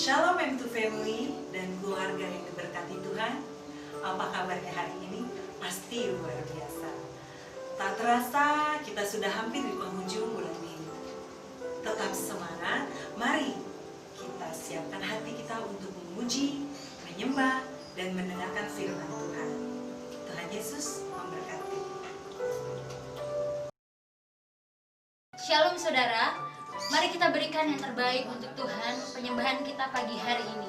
Shalom M2 Family dan keluarga yang diberkati Tuhan. Apa kabarnya hari ini? Pasti luar biasa. Tak terasa kita sudah hampir di penghujung bulan Mei. Tetap semangat, mari kita siapkan hati kita untuk memuji, menyembah, dan mendengarkan firman Tuhan. Tuhan Yesus memberkati. Shalom saudara, mari kita berikan yang terbaik untuk Tuhan penyembahan kita pagi hari ini.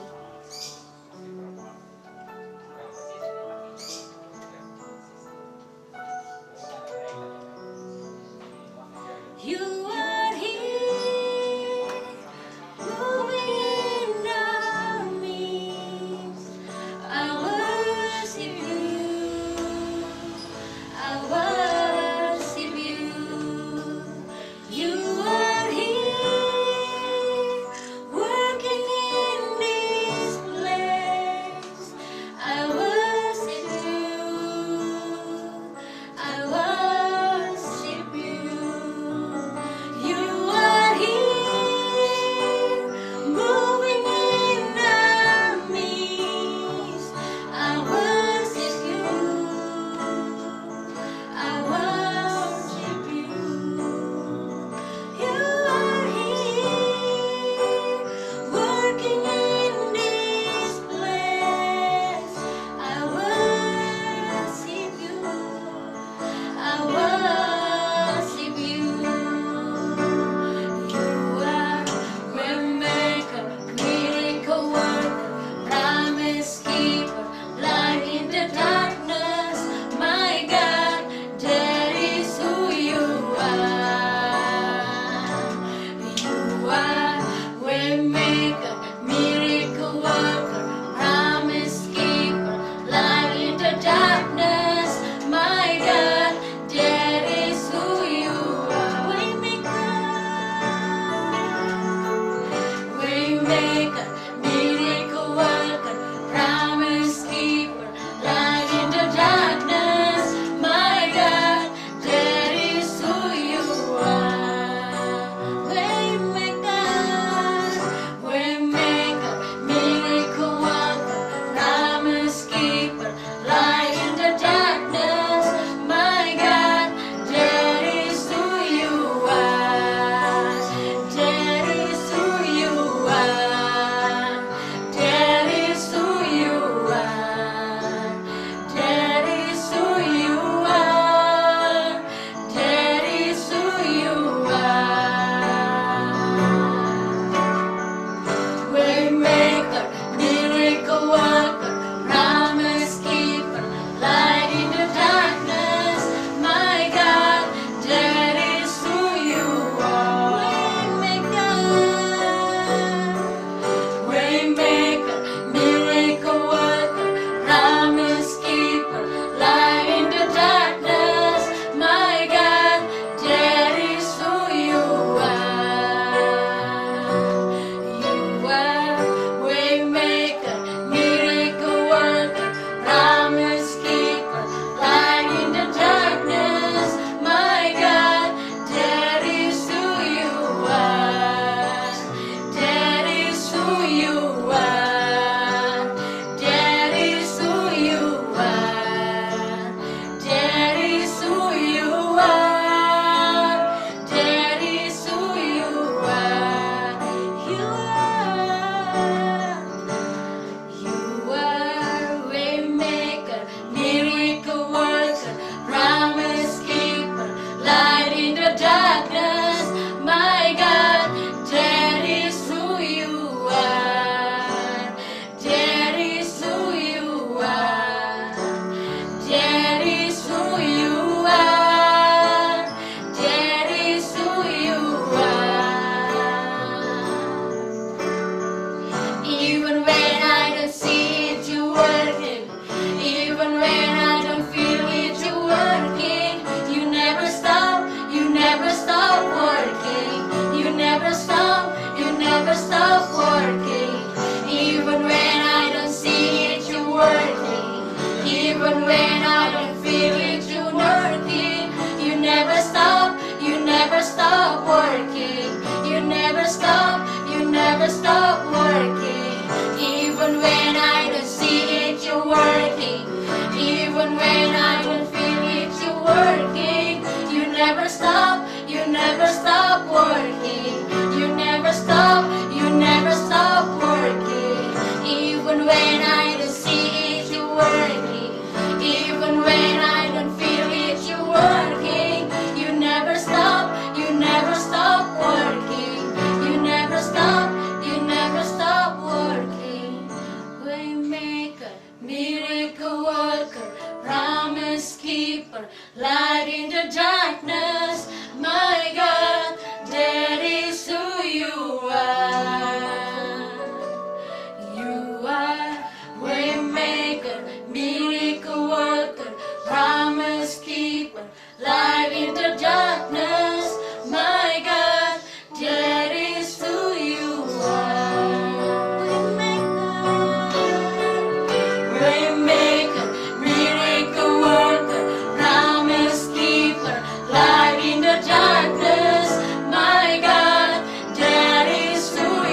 You are here, moving in our midst. I worship you, I worship you. You are here, working in this place. I worship you, I worship you. You are here, moving in our midst. I worship you, I worship you. You are here, working in this place. I worship you, I worship you. You are waymaker, miracle worker, promise keeper, light in the darkness. My God, that is who you are. You are waymaker, miracle worker, promise keeper, light in the darkness. My God, that is who you are. Waymaker, miracle worker, promise keeper, light in the darkness. My God, that is who you are. Waymaker, miracle worker, promise keeper, light in the darkness. My God, that is who you are. That is who you are. That is who you are. That is who you are. That is who you are. Waymaker, miracle worker, promise keeper, light in the darkness. My God, that is who you are. Waymaker, miracle worker, promise keeper, light in the darkness. My God, that is who you are. You are waymaker, miracle worker, promise keeper, light in the darkness. My God, that is who you are. That is who you are. That is who you are. That is who you are. That is who you are. You are waymaker, miracle worker, promise keeper, light in the darkness. My God, that is who you are. That is who you are. That is who you are. That is who you are. Even when I don't see it, you're working. Even when I don't feel it, you're working. You never stop, you never stop working. You never stop, you never stop working. Even when I don't see it, you're working. Even when I don't feel it, you're working. You never stop, you never stop working. You never stop, you never stop working. working. Even when I don't feel it, you're working. You never stop working. You never stop working. Even when I don't see it, you're working. Even when I don't feel it, you're working. You never stop working. You never stop working. Waymaker, miracle worker, promise keeper, light in the darkness. My God, that is who you are. You are waymaker, miracle worker, promise keeper, light in the darkness. My God, that is who you are. Waymaker, miracle worker, promise keeper, light in the darkness. My God, that is who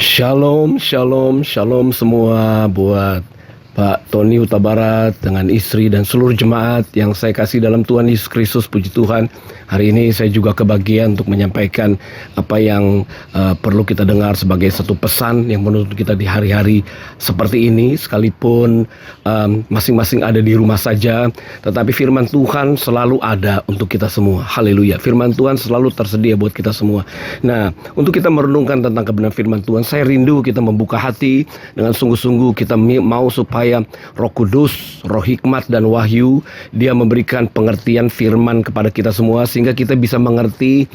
Shalom, shalom, shalom semua buat Pak Tony Huta Barat dengan istri dan seluruh jemaat yang saya kasih dalam Tuhan Yesus Kristus. Puji Tuhan, hari ini saya juga kebagian untuk menyampaikan apa yang perlu kita dengar sebagai satu pesan yang menuntut kita di hari-hari seperti ini. Sekalipun masing-masing ada di rumah saja, tetapi firman Tuhan selalu ada untuk kita semua. Haleluya, firman Tuhan selalu tersedia buat kita semua. Nah, untuk kita merenungkan tentang kebenaran firman Tuhan, saya rindu kita membuka hati dengan sungguh-sungguh. Kita mau supaya Roh Kudus, Roh hikmat dan wahyu, Dia memberikan pengertian firman kepada kita semua, sehingga kita bisa mengerti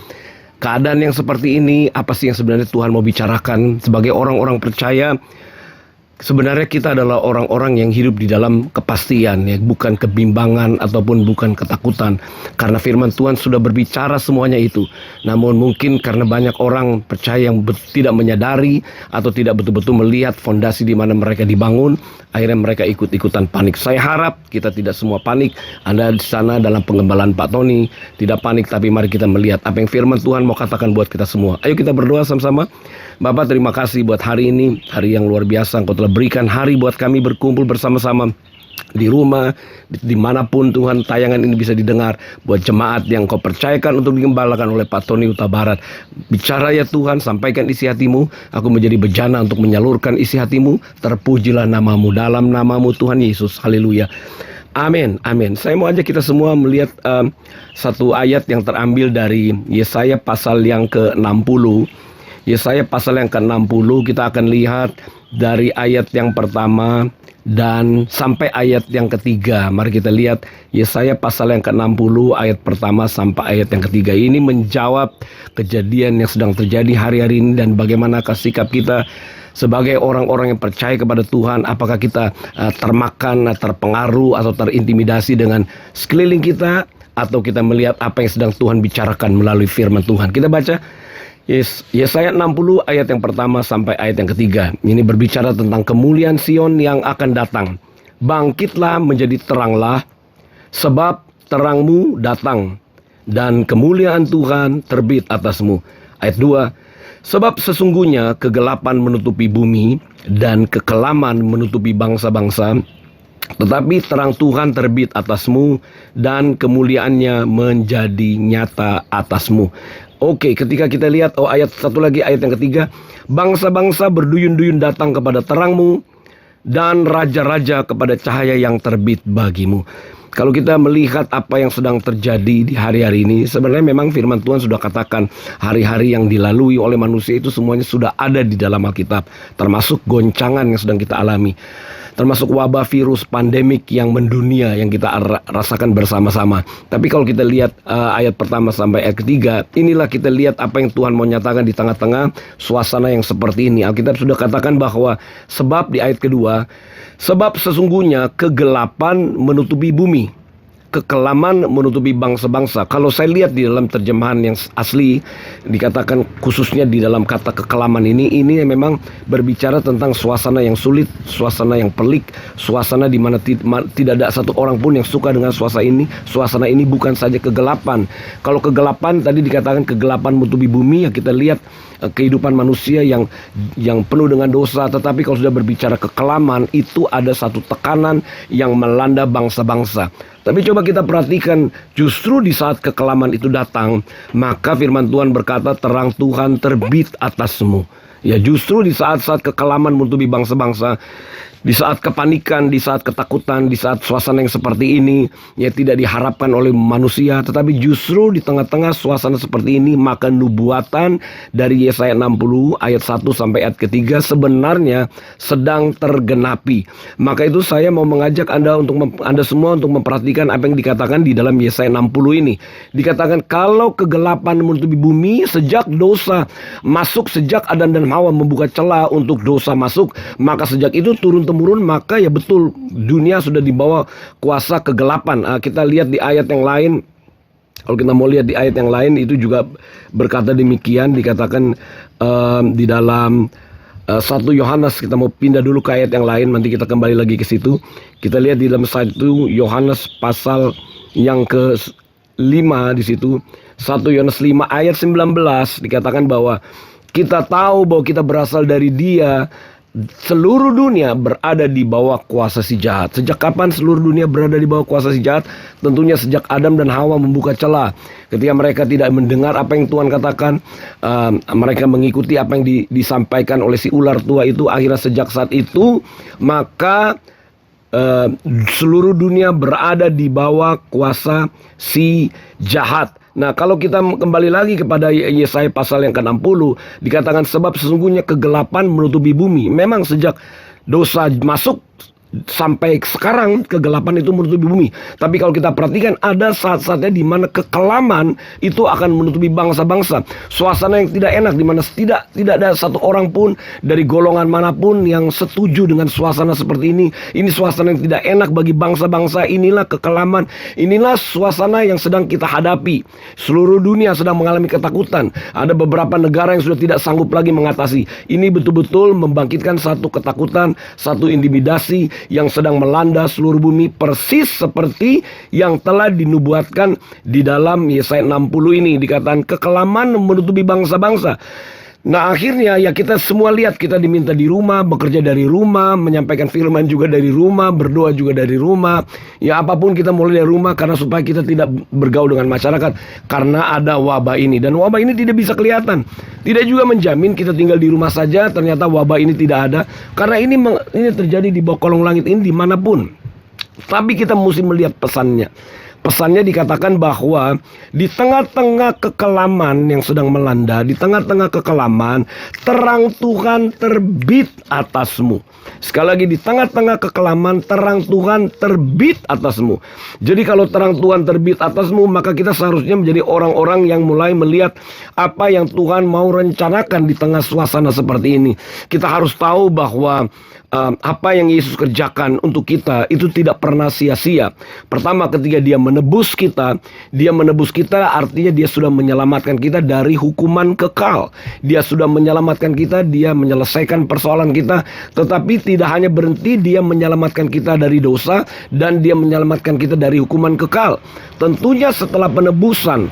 keadaan yang seperti ini, apa sih yang sebenarnya Tuhan mau bicarakan. Sebagai orang-orang percaya, sebenarnya kita adalah orang-orang yang hidup di dalam kepastian, ya, bukan kebimbangan ataupun bukan ketakutan, karena firman Tuhan sudah berbicara semuanya itu. Namun mungkin karena banyak orang percaya yang tidak menyadari atau tidak betul-betul melihat fondasi di mana mereka dibangun, akhirnya mereka ikut-ikutan panik. Saya harap kita tidak semua panik. Anda di sana dalam pengembalaan Pak Tony tidak panik, tapi mari kita melihat apa yang firman Tuhan mau katakan buat kita semua. Ayo kita berdoa sama-sama. Bapak, terima kasih buat hari ini, hari yang luar biasa. Engkau telah berikan hari buat kami berkumpul bersama-sama di rumah, dimanapun Tuhan tayangan ini bisa didengar. Buat jemaat yang Kau percayakan untuk digembalakan oleh Pak Tony Huta Barat, bicara ya Tuhan, sampaikan isi hatimu. Aku menjadi bejana untuk menyalurkan isi hatimu. Terpujilah namamu, dalam namamu Tuhan Yesus. Haleluya, amin, amin. Saya mau ajak kita semua melihat satu ayat yang terambil dari Yesaya pasal yang ke-60. Yesaya pasal yang ke-60, kita akan lihat dari ayat yang pertama dan sampai ayat yang ketiga. Mari kita lihat Yesaya pasal yang ke-60 ayat pertama sampai ayat yang ketiga. Ini menjawab kejadian yang sedang terjadi hari-hari ini dan bagaimanakah sikap kita sebagai orang-orang yang percaya kepada Tuhan. Apakah kita termakan, terpengaruh atau terintimidasi dengan sekeliling kita, atau kita melihat apa yang sedang Tuhan bicarakan melalui firman Tuhan. Kita baca Yesaya 60 ayat yang pertama sampai ayat yang ketiga. Ini berbicara tentang kemuliaan Sion yang akan datang. Bangkitlah menjadi teranglah, sebab terangmu datang dan kemuliaan Tuhan terbit atasmu. Ayat 2. Sebab sesungguhnya kegelapan menutupi bumi dan kekelaman menutupi bangsa-bangsa, tetapi terang Tuhan terbit atasmu dan kemuliaannya menjadi nyata atasmu. Oke, ketika kita lihat ayat satu lagi, ayat yang ketiga, bangsa-bangsa berduyun-duyun datang kepada terangmu dan raja-raja kepada cahaya yang terbit bagimu. Kalau kita melihat apa yang sedang terjadi di hari-hari ini, sebenarnya memang firman Tuhan sudah katakan hari-hari yang dilalui oleh manusia itu semuanya sudah ada di dalam Alkitab, termasuk goncangan yang sedang kita alami, termasuk wabah virus pandemik yang mendunia yang kita rasakan bersama-sama. Tapi kalau kita lihat ayat pertama sampai ayat ketiga, inilah kita lihat apa yang Tuhan mau nyatakan di tengah-tengah suasana yang seperti ini. Alkitab sudah katakan bahwa sebab di ayat kedua, sebab sesungguhnya kegelapan menutupi bumi, kekelaman menutupi bangsa-bangsa. Kalau saya lihat di dalam terjemahan yang asli, dikatakan khususnya di dalam kata kekelaman ini memang berbicara tentang suasana yang sulit, suasana yang pelik, suasana di mana tidak ada satu orang pun yang suka dengan suasana ini. Suasana ini bukan saja kegelapan. Kalau kegelapan tadi dikatakan kegelapan menutupi bumi, ya kita lihat kehidupan manusia yang penuh dengan dosa. Tetapi kalau sudah berbicara kekelaman, itu ada satu tekanan yang melanda bangsa-bangsa. Tapi coba kita perhatikan, justru di saat kekelaman itu datang, maka firman Tuhan berkata terang Tuhan terbit atasmu. Ya, justru di saat-saat kekelaman menutupi bangsa-bangsa, di saat kepanikan, di saat ketakutan, di saat suasana yang seperti ini, ya tidak diharapkan oleh manusia, tetapi justru di tengah-tengah suasana seperti ini, maka nubuatan dari Yesaya 60 ayat 1 sampai ayat ketiga sebenarnya sedang tergenapi. Maka itu saya mau mengajak Anda semua untuk memperhatikan apa yang dikatakan di dalam Yesaya 60 ini. Dikatakan kalau kegelapan menutupi bumi sejak dosa masuk, sejak Adam dan Hawa membuka celah untuk dosa masuk, maka sejak itu turun-temurun, maka ya betul dunia sudah dibawa kuasa kegelapan. Kita lihat di ayat yang lain. Kalau kita mau lihat di ayat yang lain, itu juga berkata demikian. Dikatakan di dalam 1 Yohanes, kita mau pindah dulu ke ayat yang lain, nanti kita kembali lagi ke situ. Kita lihat di dalam 1 Yohanes pasal yang ke-5 di situ. 1 Yohanes 5 ayat 19 dikatakan bahwa kita tahu bahwa kita berasal dari Dia, seluruh dunia berada di bawah kuasa si jahat. Sejak kapan seluruh dunia berada di bawah kuasa si jahat? Tentunya sejak Adam dan Hawa membuka celah. Ketika mereka tidak mendengar apa yang Tuhan katakan, mereka mengikuti apa yang disampaikan oleh si ular tua itu. Akhirnya sejak saat itu, maka seluruh dunia berada di bawah kuasa si jahat. Nah, kalau kita kembali lagi kepada Yesaya pasal yang ke-60, dikatakan sebab sesungguhnya kegelapan menutupi bumi. Memang sejak dosa masuk sampai sekarang kegelapan itu menutupi bumi. Tapi kalau kita perhatikan ada saat-saatnya di mana kekelaman itu akan menutupi bangsa-bangsa. Suasana yang tidak enak di mana tidak ada satu orang pun dari golongan manapun yang setuju dengan suasana seperti ini. Ini suasana yang tidak enak bagi bangsa-bangsa. Inilah kekelaman. Inilah suasana yang sedang kita hadapi. Seluruh dunia sedang mengalami ketakutan. Ada beberapa negara yang sudah tidak sanggup lagi mengatasi. Ini betul-betul membangkitkan satu ketakutan, satu intimidasi yang sedang melanda seluruh bumi, persis seperti yang telah dinubuatkan di dalam Yesaya 60 ini. Dikatakan kekelaman menutupi bangsa-bangsa. Nah, akhirnya ya kita semua lihat, kita diminta di rumah, bekerja dari rumah, menyampaikan firman juga dari rumah, berdoa juga dari rumah. Ya apapun kita mulai dari rumah karena supaya kita tidak bergaul dengan masyarakat karena ada wabah ini. Dan wabah ini tidak bisa kelihatan. Tidak juga menjamin kita tinggal di rumah saja ternyata wabah ini tidak ada. Karena ini terjadi di bawah kolong langit ini dimanapun. Tapi kita mesti melihat pesannya. Pesannya dikatakan bahwa di tengah-tengah kekelaman yang sedang melanda, di tengah-tengah kekelaman, terang Tuhan terbit atasmu. Sekali lagi, di tengah-tengah kekelaman, terang Tuhan terbit atasmu. Jadi kalau terang Tuhan terbit atasmu, maka kita seharusnya menjadi orang-orang yang mulai melihat apa yang Tuhan mau rencanakan di tengah suasana seperti ini. Kita harus tahu bahwa apa yang Yesus kerjakan untuk kita itu tidak pernah sia-sia. Pertama, ketika Dia menebus kita artinya Dia sudah menyelamatkan kita dari hukuman kekal. Dia sudah menyelamatkan kita, Dia menyelesaikan persoalan kita. Tetapi tidak hanya berhenti Dia menyelamatkan kita dari dosa dan Dia menyelamatkan kita dari hukuman kekal. Tentunya setelah penebusan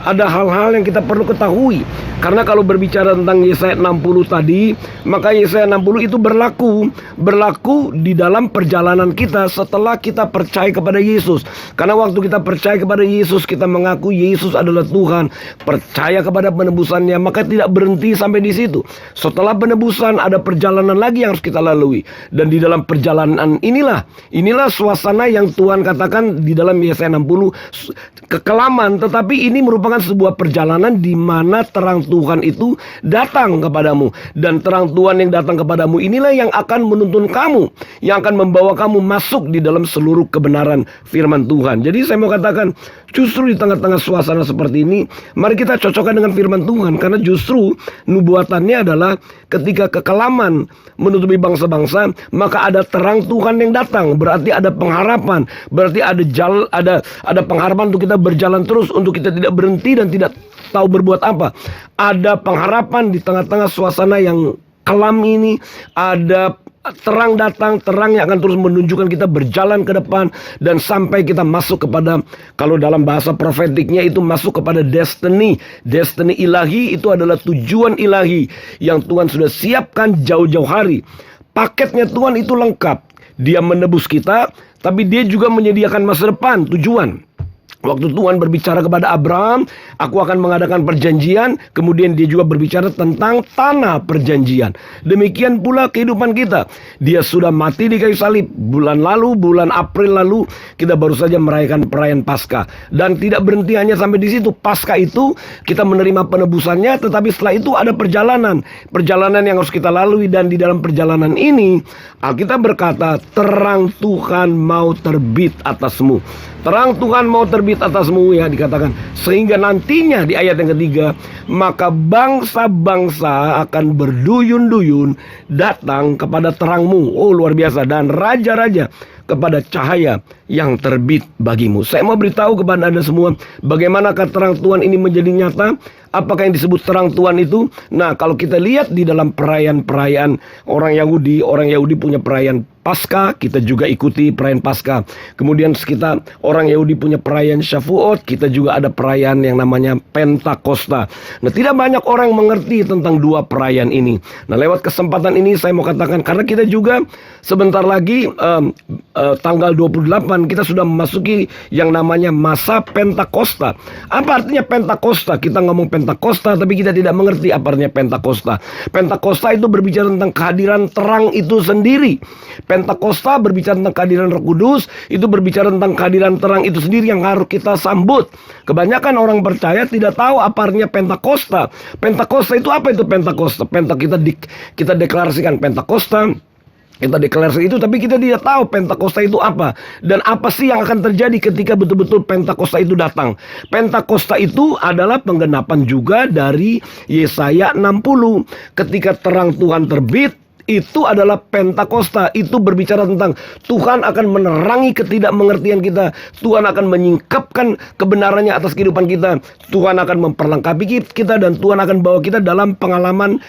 ada hal-hal yang kita perlu ketahui. Karena kalau berbicara tentang Yesaya 60 tadi, maka Yesaya 60 itu berlaku di dalam perjalanan kita setelah kita percaya kepada Yesus. Karena waktu kita percaya kepada Yesus, kita mengaku Yesus adalah Tuhan, percaya kepada penebusannya, maka tidak berhenti sampai di situ. Setelah penebusan ada perjalanan lagi yang harus kita lalui. Dan di dalam perjalanan inilah suasana yang Tuhan katakan di dalam Yesaya 60, kekelaman, tetapi ini merupakan sebuah perjalanan di mana terang Tuhan itu datang kepadamu. Dan terang Tuhan yang datang kepadamu inilah yang akan menuntun kamu, yang akan membawa kamu masuk di dalam seluruh kebenaran firman Tuhan. Jadi saya mau katakan, justru di tengah-tengah suasana seperti ini, mari kita cocokkan dengan firman Tuhan. Karena justru nubuatannya adalah ketika kekelaman menutupi bangsa-bangsa, maka ada terang Tuhan yang datang. Berarti ada pengharapan, berarti ada pengharapan untuk kita berjalan terus, untuk kita tidak berhenti dan tidak tahu berbuat apa. Ada pengharapan di tengah-tengah suasana yang kelam ini. Ada terang datang, terang yang akan terus menunjukkan kita berjalan ke depan dan sampai kita masuk kepada, kalau dalam bahasa profetiknya itu masuk kepada destiny ilahi. Itu adalah tujuan ilahi yang Tuhan sudah siapkan jauh-jauh hari. Paketnya Tuhan itu lengkap. Dia menebus kita, tapi Dia juga menyediakan masa depan, tujuan. Waktu Tuhan berbicara kepada Abraham, aku akan mengadakan perjanjian. Kemudian Dia juga berbicara tentang tanah perjanjian. Demikian pula kehidupan kita. Dia sudah mati di kayu salib. Bulan April lalu, kita baru saja merayakan perayaan Paskah. Dan tidak berhenti hanya sampai di situ. Paskah itu kita menerima penebusannya, tetapi setelah itu ada perjalanan yang harus kita lalui. Dan di dalam perjalanan ini, Alkitab berkata, terang Tuhan mau terbit atasmu. Terang Tuhan mau terbit atasmu, ya, dikatakan. Sehingga nantinya di ayat yang ketiga, maka bangsa-bangsa akan berduyun-duyun datang kepada terangmu. Oh, luar biasa. Dan raja-raja kepada cahaya yang terbit bagimu. Saya mau beritahu kepada Anda semua, bagaimanakah terang Tuhan ini menjadi nyata? Apakah yang disebut terang Tuhan itu? Nah, kalau kita lihat di dalam perayaan-perayaan orang Yahudi punya perayaan Paskah, kita juga ikuti perayaan Paskah. Kemudian kita orang Yahudi punya perayaan Shavuot, kita juga ada perayaan yang namanya Pentakosta. Nah, tidak banyak orang yang mengerti tentang dua perayaan ini. Nah, lewat kesempatan ini saya mau katakan, karena kita juga sebentar lagi tanggal 28 kita sudah memasuki yang namanya masa Pentakosta. Apa artinya Pentakosta? Kita ngomong Pentakosta tapi kita tidak mengerti apa artinya Pentakosta. Pentakosta itu berbicara tentang kehadiran terang itu sendiri. Pentakosta berbicara tentang kehadiran Roh Kudus, itu berbicara tentang kehadiran terang itu sendiri yang harus kita sambut. Kebanyakan orang percaya tidak tahu apa artinya Pentakosta. Pentakosta itu apa itu Pentakosta? Kita deklarasikan Pentakosta. Kita deklarasi itu, tapi kita tidak tahu Pentakosta itu apa. Dan apa sih yang akan terjadi ketika betul-betul Pentakosta itu datang. Pentakosta itu adalah penggenapan juga dari Yesaya 60. Ketika terang Tuhan terbit, itu adalah Pentakosta. Itu berbicara tentang Tuhan akan menerangi ketidakmengertian kita. Tuhan akan menyingkapkan kebenarannya atas kehidupan kita. Tuhan akan memperlengkapi kita, dan Tuhan akan bawa kita dalam pengalaman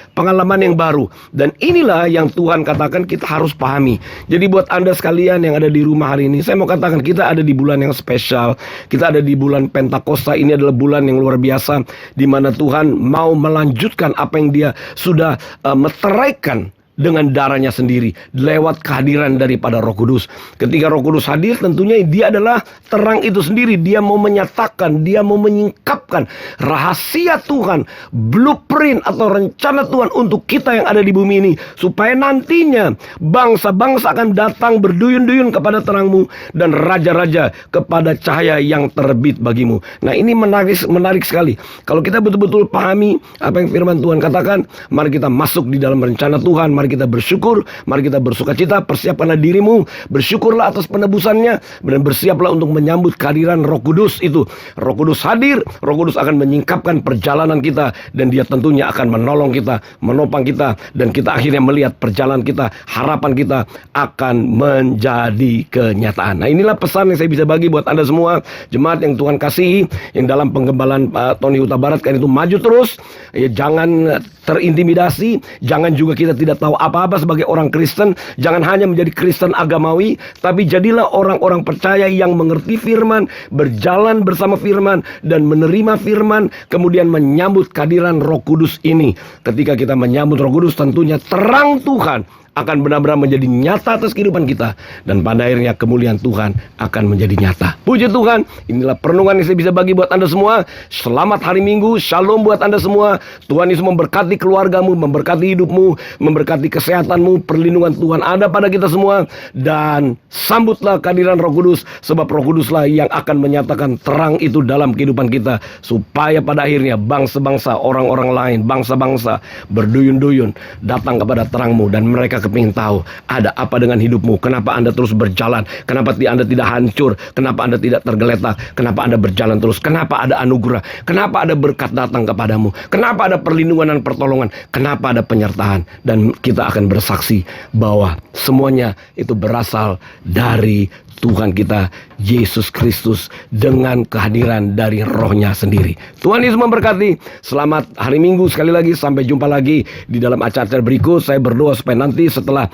yang baru. Dan inilah yang Tuhan katakan kita harus pahami. Jadi buat Anda sekalian yang ada di rumah hari ini, saya mau katakan kita ada di bulan yang spesial. Kita ada di bulan Pentakosta. Ini adalah bulan yang luar biasa, di mana Tuhan mau melanjutkan apa yang Dia sudah meteraikan dengan darahnya sendiri, lewat kehadiran daripada Roh Kudus. Ketika Roh Kudus hadir, tentunya Dia adalah terang itu sendiri. Dia mau menyatakan, Dia mau menyingkapkan rahasia Tuhan, blueprint atau rencana Tuhan untuk kita yang ada di bumi ini, supaya nantinya bangsa-bangsa akan datang berduyun-duyun kepada terangmu, dan raja-raja kepada cahaya yang terbit bagimu. Nah, ini menarik sekali. Kalau kita betul-betul pahami apa yang firman Tuhan katakan, mari kita masuk di dalam rencana Tuhan. Mari kita bersyukur, mari kita bersukacita, persiapkanlah dirimu, bersyukurlah atas penebusannya, dan bersiaplah untuk menyambut kehadiran Roh Kudus itu. Roh Kudus hadir, Roh Kudus akan menyingkapkan perjalanan kita, dan Dia tentunya akan menolong kita, menopang kita, dan kita akhirnya melihat perjalanan kita, harapan kita akan menjadi kenyataan. Nah, inilah pesan yang saya bisa bagi buat Anda semua, jemaat yang Tuhan kasihi, yang dalam penggembalaan Tony Huta Barat, kan itu maju terus, ya, jangan terintimidasi, jangan juga kita tidak tahu apa-apa sebagai orang Kristen. Jangan hanya menjadi Kristen agamawi, tapi jadilah orang-orang percaya yang mengerti firman, berjalan bersama firman, dan menerima firman, kemudian menyambut kehadiran Roh Kudus ini. Ketika kita menyambut Roh Kudus, tentunya terang Tuhan akan benar-benar menjadi nyata atas kehidupan kita, dan pada akhirnya kemuliaan Tuhan akan menjadi nyata. Puji Tuhan, inilah perenungan yang saya bisa bagi buat Anda semua. Selamat hari Minggu, shalom buat Anda semua. Tuhan Yesus memberkati keluargamu, memberkati hidupmu, memberkati kesehatanmu. Perlindungan Tuhan ada pada kita semua, dan sambutlah kehadiran Roh Kudus, sebab Roh Kuduslah yang akan menyatakan terang itu dalam kehidupan kita, supaya pada akhirnya bangsa-bangsa, orang-orang lain, bangsa-bangsa berduyun-duyun datang kepada terangmu, dan mereka kepingin tahu ada apa dengan hidupmu. Kenapa Anda terus berjalan? Kenapa Anda tidak hancur? Kenapa Anda tidak tergeletak? Kenapa Anda berjalan terus? Kenapa ada anugerah? Kenapa ada berkat datang kepadamu? Kenapa ada perlindungan dan pertolongan? Kenapa ada penyertaan? Dan kita akan bersaksi bahwa semuanya itu berasal dari Tuhan kita Yesus Kristus, dengan kehadiran dari Roh-Nya sendiri. Tuhan Yesus memberkati. Selamat hari Minggu sekali lagi. Sampai jumpa lagi di dalam acara berikut. Saya berdoa supaya nanti setelah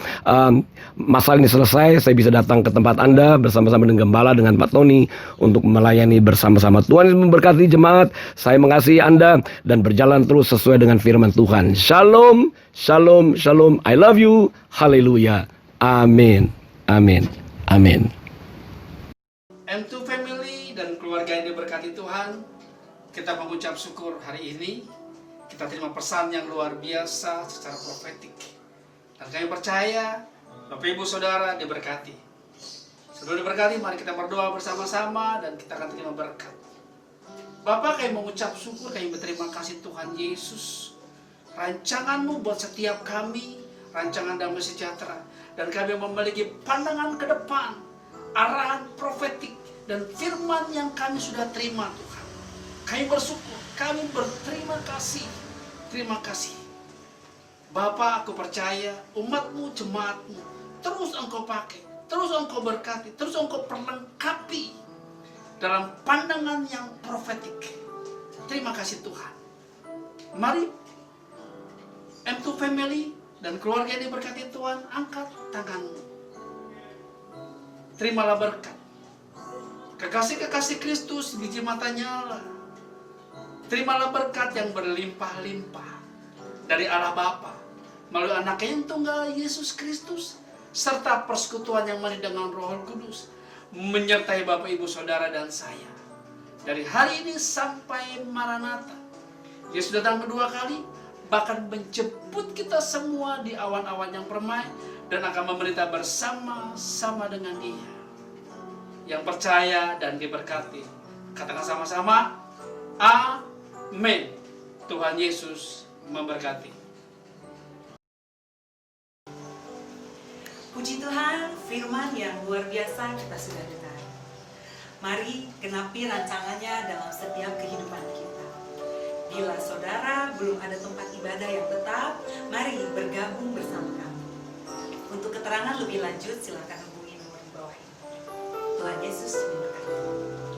masalah ini selesai, saya bisa datang ke tempat Anda bersama-sama dengan Gembala, dengan Pak Tony, untuk melayani bersama-sama. Tuhan Yesus memberkati jemaat. Saya mengasihi Anda, dan berjalan terus sesuai dengan firman Tuhan. Shalom, shalom, shalom. I love you. Haleluya. Amin. Amin. Amin. M2 Family dan keluarga yang diberkati Tuhan, kita mengucap syukur hari ini. Kita terima pesan yang luar biasa secara profetik, dan kami percaya Bapak Ibu Saudara diberkati. Sebelum diberkati, mari kita berdoa bersama-sama dan kita akan terima berkat. Bapak, kami mengucap syukur, kami berterima kasih Tuhan Yesus. Rancangan-Mu buat setiap kami, rancangan damai sejahtera, dan kami memiliki pandangan ke depan, arahan profetik dan firman yang kami sudah terima Tuhan. Kami bersyukur, kami berterima kasih. Terima kasih Bapak. Aku percaya umat-Mu, jemaat-Mu terus Engkau pakai, terus Engkau berkati, terus Engkau perlengkapi dalam pandangan yang profetik. Terima kasih Tuhan. Mari M2 Family dan keluarga yang diberkati Tuhan, angkat tanganmu. terimalah berkat. Kekasih-kekasih Kristus, biji mata nyala, terimalah berkat yang berlimpah-limpah dari Allah Bapa melalui Anaknya yang tunggal Yesus Kristus, serta persekutuan yang mari dengan Roh Kudus menyertai Bapak, Ibu, Saudara, dan saya dari hari ini sampai Maranatha. Yesus datang kedua kali, bahkan menjemput kita semua di awan-awan yang permai dan akan memerintah bersama-sama dengan Dia. Yang percaya dan diberkati, katakan sama-sama, amin. Tuhan Yesus memberkati. Puji Tuhan, firman yang luar biasa kita sudah dengar. Mari genapi rancangannya dalam setiap kehidupan kita. Bila saudara belum ada tempat ibadah yang tetap, mari bergabung bersama kami. Untuk keterangan lebih lanjut, silakan hubungi nomor di bawah ini. Tuhan Yesus memberkati.